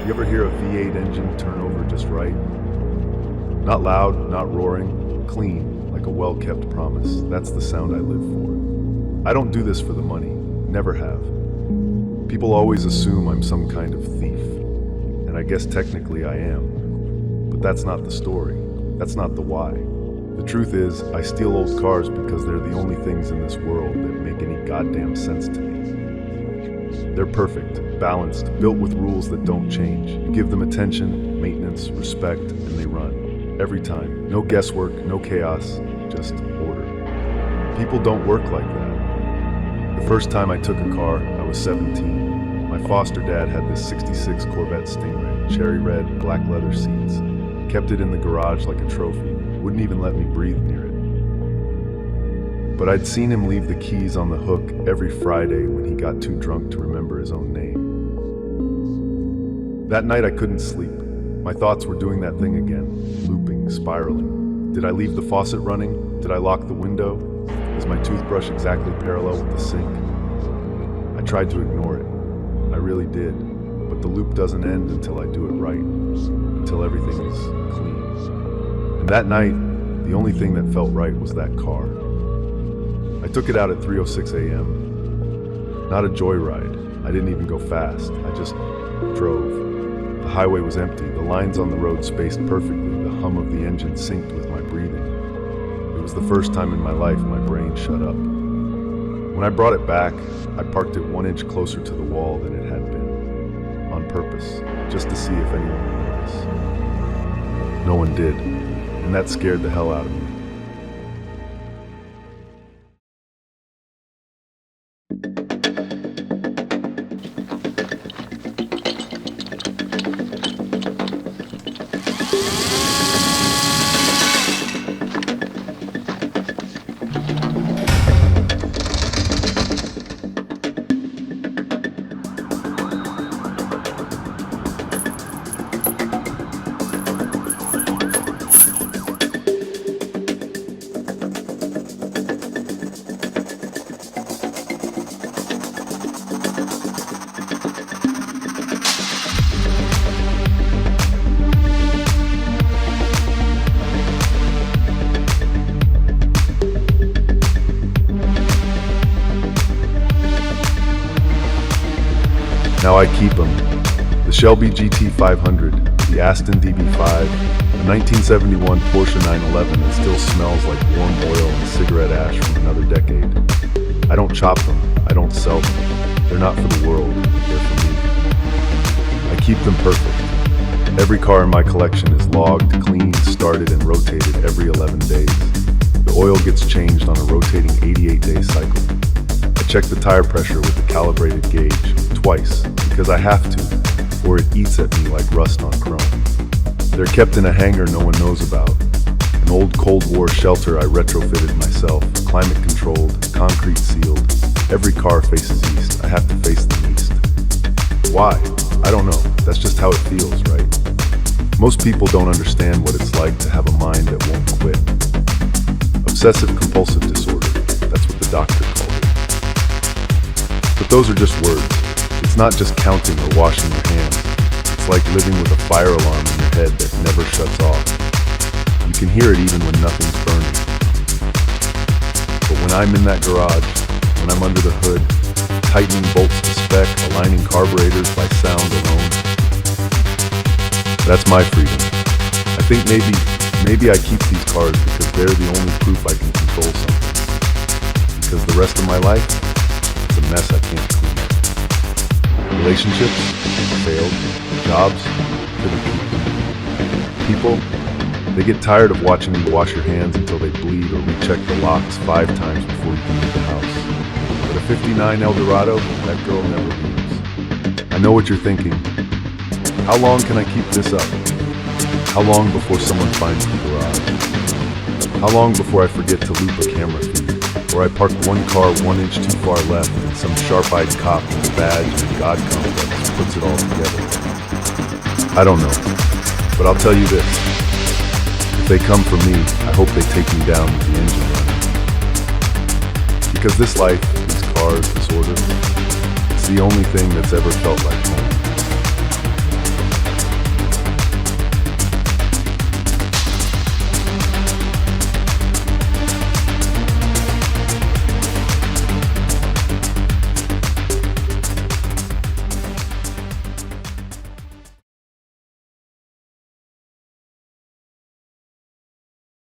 You ever hear a V8 engine turn over just right? Not loud, not roaring, clean, like a well-kept promise. That's the sound I live for. I don't do this for the money, never have. People always assume I'm some kind of thief, and I guess technically I am. But that's not the story. That's not the why. The truth is, I steal old cars because they're the only things in this world that make any goddamn sense to me. They're perfect, balanced, built with rules that don't change. You give them attention, maintenance, respect, and they run. Every time. No guesswork, no chaos, just order. People don't work like that. The first time I took a car, I was 17. My foster dad had this 66 Corvette Stingray, cherry red, black leather seats. Kept it in the garage like a trophy. Wouldn't even let me breathe near it. But I'd seen him leave the keys on the hook every Friday when he got too drunk to remember his own name. That night I couldn't sleep. My thoughts were doing that thing again, looping, spiraling. Did I leave the faucet running? Did I lock the window? Is my toothbrush exactly parallel with the sink? I tried to ignore it. I really did. But the loop doesn't end until I do it right, until everything is clean. And that night, the only thing that felt right was that car. I took it out at 3:06 a.m. Not a joyride. I didn't even go fast. I just drove. The highway was empty. The lines on the road spaced perfectly. The hum of the engine synced with my breathing. It was the first time in my life my brain shut up. When I brought it back, I parked it 1 inch closer to the wall than it had been. On purpose, just to see if anyone would notice. No one did, and that scared the hell out of me. Now I keep them. The Shelby GT 500, the Aston DB5, the 1971 Porsche 911 that still smells like warm oil and cigarette ash from another decade. I don't chop them, I don't sell them. They're not for the world, they're for me. I keep them perfect. Every car in my collection is logged, cleaned, started, and rotated every 11 days. The oil gets changed on a rotating 88-day cycle. I check the tire pressure with a calibrated gauge twice, because I have to, or it eats at me like rust on chrome. They're kept in a hangar no one knows about. An old Cold War shelter I retrofitted myself, climate controlled, concrete sealed. Every car faces east, I have to face them east. Why? I don't know, that's just how it feels, right? Most people don't understand what it's like to have a mind that won't quit. Obsessive compulsive disorder, that's what the doctor called it. But those are just words. It's not just counting or washing your hands. It's like living with a fire alarm in your head that never shuts off. You can hear it even when nothing's burning. But when I'm in that garage, when I'm under the hood, tightening bolts to spec, aligning carburetors by sound alone, that's my freedom. I think maybe I keep these cars because they're the only proof I can control something. Because the rest of my life, it's a mess I can't clean. Relationships, failed. Jobs, couldn't keep them. People, they get tired of watching you wash your hands until they bleed or recheck the locks 5 times before you can leave the house. But a 59 Eldorado, that girl never leaves. I know what you're thinking. How long can I keep this up? How long before someone finds the garage? How long before I forget to loop a camera feed? Or I park one car 1 inch too far left and some sharp-eyed cop with a badge and God complex puts it all together. I don't know, but I'll tell you this. If they come for me, I hope they take me down with the engine running. Because this life, these cars, this order, it's the only thing that's ever felt like home.